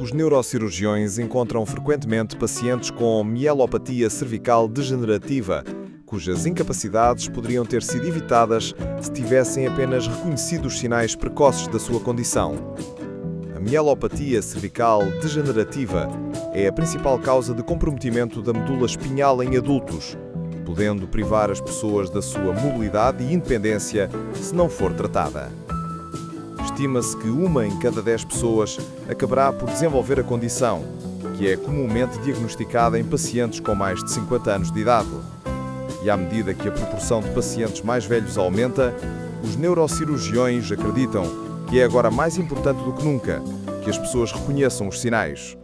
Os neurocirurgiões encontram frequentemente pacientes com mielopatia cervical degenerativa, cujas incapacidades poderiam ter sido evitadas se tivessem apenas reconhecido os sinais precoces da sua condição. A mielopatia cervical degenerativa é a principal causa de comprometimento da medula espinhal em adultos, podendo privar as pessoas da sua mobilidade e independência se não for tratada. Estima-se que 1 em cada 10 pessoas acabará por desenvolver a condição, que é comumente diagnosticada em pacientes com mais de 50 anos de idade. E à medida que a proporção de pacientes mais velhos aumenta, os neurocirurgiões acreditam que é agora mais importante do que nunca que as pessoas reconheçam os sinais.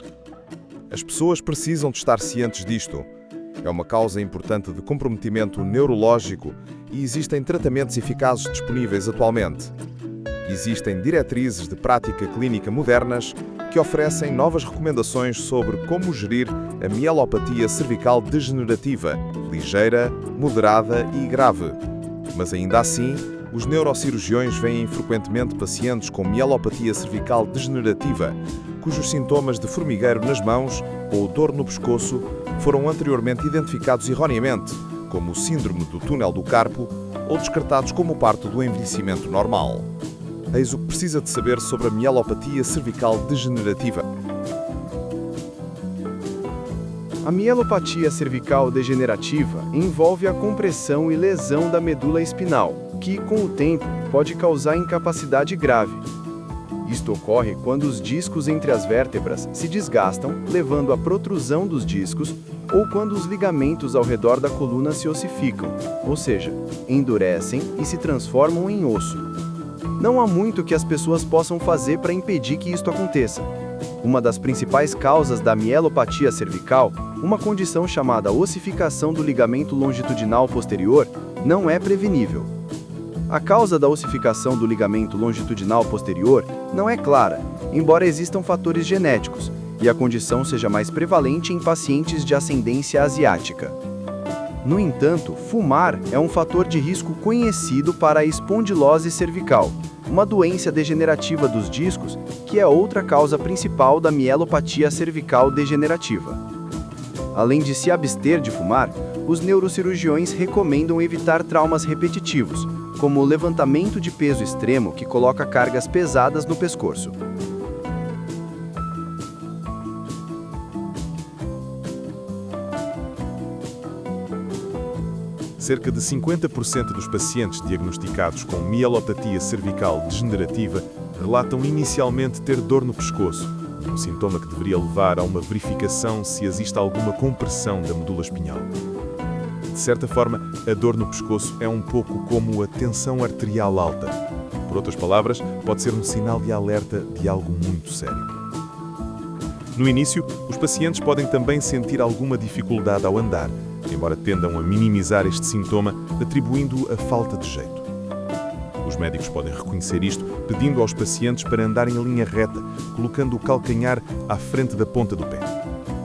As pessoas precisam de estar cientes disto. É uma causa importante de comprometimento neurológico e existem tratamentos eficazes disponíveis atualmente. Existem diretrizes de prática clínica modernas que oferecem novas recomendações sobre como gerir a mielopatia cervical degenerativa, ligeira, moderada e grave. Mas ainda assim, os neurocirurgiões veem frequentemente pacientes com mielopatia cervical degenerativa, cujos sintomas de formigueiro nas mãos ou dor no pescoço foram anteriormente identificados erroneamente como o síndrome do túnel do carpo ou descartados como parte do envelhecimento normal. Eis o que precisa de saber sobre a mielopatia cervical degenerativa. A mielopatia cervical degenerativa envolve a compressão e lesão da medula espinal, que, com o tempo, pode causar incapacidade grave. Isto ocorre quando os discos entre as vértebras se desgastam, levando à protrusão dos discos, ou quando os ligamentos ao redor da coluna se ossificam, ou seja, endurecem e se transformam em osso. Não há muito que as pessoas possam fazer para impedir que isto aconteça. Uma das principais causas da mielopatia cervical, uma condição chamada ossificação do ligamento longitudinal posterior, não é prevenível. A causa da ossificação do ligamento longitudinal posterior não é clara, embora existam fatores genéticos, e a condição seja mais prevalente em pacientes de ascendência asiática. No entanto, fumar é um fator de risco conhecido para a espondilose cervical, uma doença degenerativa dos discos que é outra causa principal da mielopatia cervical degenerativa. Além de se abster de fumar, os neurocirurgiões recomendam evitar traumas repetitivos, como o levantamento de peso extremo que coloca cargas pesadas no pescoço. Cerca de 50% dos pacientes diagnosticados com mielopatia cervical degenerativa relatam inicialmente ter dor no pescoço, um sintoma que deveria levar a uma verificação se existe alguma compressão da medula espinhal. De certa forma, a dor no pescoço é um pouco como a tensão arterial alta. Por outras palavras, pode ser um sinal de alerta de algo muito sério. No início, os pacientes podem também sentir alguma dificuldade ao andar, embora tendam a minimizar este sintoma, atribuindo-o a falta de jeito. Os médicos podem reconhecer isto pedindo aos pacientes para andarem em linha reta, colocando o calcanhar à frente da ponta do pé.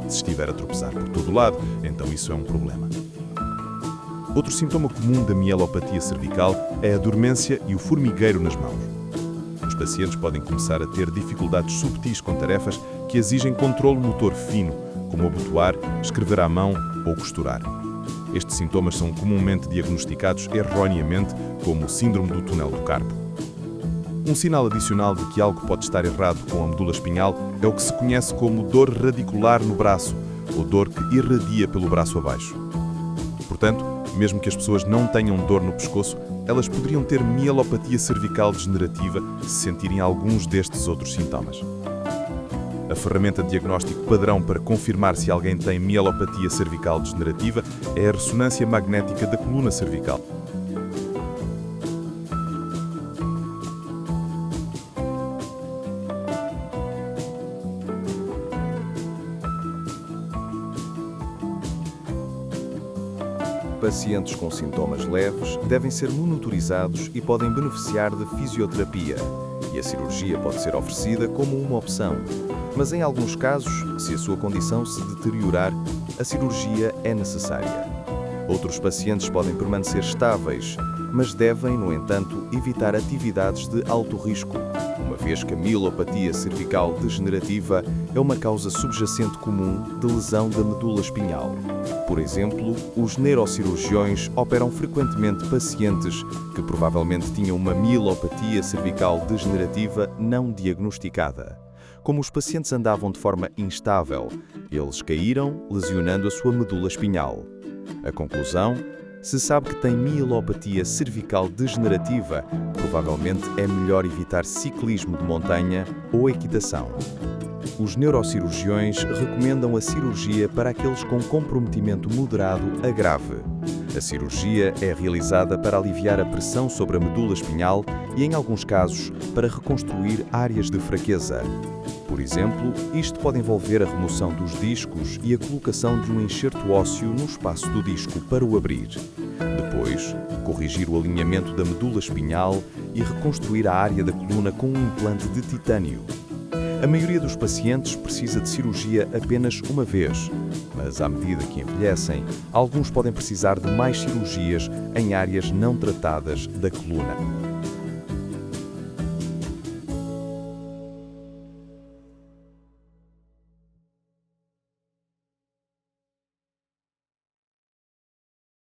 Se estiver a tropeçar por todo o lado, então isso é um problema. Outro sintoma comum da mielopatia cervical é a dormência e o formigueiro nas mãos. Os pacientes podem começar a ter dificuldades subtis com tarefas que exigem controle motor fino, como abotoar, escrever à mão ou costurar. Estes sintomas são comumente diagnosticados erroneamente como o síndrome do túnel do carpo. Um sinal adicional de que algo pode estar errado com a medula espinhal é o que se conhece como dor radicular no braço, ou dor que irradia pelo braço abaixo. Portanto, mesmo que as pessoas não tenham dor no pescoço, elas poderiam ter mielopatia cervical degenerativa se sentirem alguns destes outros sintomas. A ferramenta de diagnóstico padrão para confirmar se alguém tem mielopatia cervical degenerativa é a ressonância magnética da coluna cervical. Pacientes com sintomas leves devem ser monitorizados e podem beneficiar de fisioterapia, e a cirurgia pode ser oferecida como uma opção. Mas em alguns casos, se a sua condição se deteriorar, a cirurgia é necessária. Outros pacientes podem permanecer estáveis, mas devem, no entanto, evitar atividades de alto risco, uma vez que a mielopatia cervical degenerativa é uma causa subjacente comum de lesão da medula espinhal. Por exemplo, os neurocirurgiões operam frequentemente pacientes que provavelmente tinham uma mielopatia cervical degenerativa não diagnosticada. Como os pacientes andavam de forma instável, eles caíram, lesionando a sua medula espinhal. A conclusão? Se sabe que tem mielopatia cervical degenerativa, provavelmente é melhor evitar ciclismo de montanha ou equitação. Os neurocirurgiões recomendam a cirurgia para aqueles com comprometimento moderado a grave. A cirurgia é realizada para aliviar a pressão sobre a medula espinhal e, em alguns casos, para reconstruir áreas de fraqueza. Por exemplo, isto pode envolver a remoção dos discos e a colocação de um enxerto ósseo no espaço do disco para o abrir. Depois, corrigir o alinhamento da medula espinhal e reconstruir a área da coluna com um implante de titânio. A maioria dos pacientes precisa de cirurgia apenas uma vez, mas à medida que envelhecem, alguns podem precisar de mais cirurgias em áreas não tratadas da coluna.